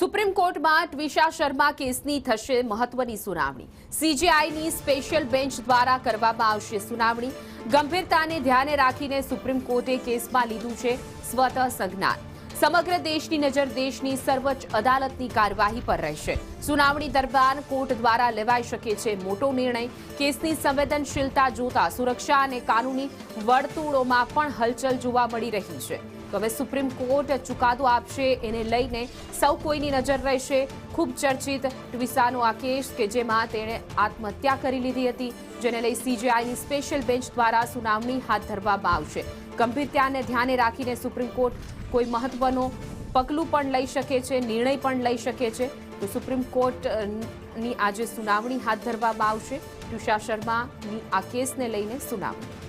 Supreme કોર્ટમાં ટ્વિશા શર્મા કેસની થશે મહત્વની સુનાવણી। સીજેઆઈની સ્પેશિયલ બેન્ચ દ્વારા કરવામાં આવશે સુનાવણી। ગંભીરતાને ધ્યાને રાખીને સુપ્રીમ કોર્ટે કેસમાં લીધું છે સ્વતઃ સંજ્ઞાન। સમગ્ર દેશની નજર દેશની સર્વોચ્ચ અદાલતની કાર્યવાહી પર રહેશે। સુનાવણી દરમિયાન કોર્ટ દ્વારા લેવાઈ શકે છે મોટો નિર્ણય। કેસની સંવેદનશીલતા જોતા સુરક્ષા અને કાનૂની વર્તુળોમાં પણ હલચલ જોવા મળી રહી છે। તો હવે સુપ્રીમ કોર્ટ ચુકાદો આપશે એને લઈને સૌ કોઈની નજર રહેશે। ખૂબ ચર્ચિત ટ્વિશાનો આ કેસ કે જેમાં તેણે આત્મહત્યા કરી લીધી હતી, જેને લઈ સીજેઆઈની સ્પેશિયલ બેન્ચ દ્વારા સુનાવણી હાથ ધરવામાં આવશે। ગંભીરતાને ધ્યાને રાખીને સુપ્રીમ કોર્ટ કોઈ મહત્વનો પગલું પણ લઈ શકે છે, નિર્ણય પણ લઈ શકે છે। તો સુપ્રીમ કોર્ટની આજે સુનાવણી હાથ ધરવામાં આવશે। ટ્વિશા શર્માની આ કેસને લઈને સુનાવણી।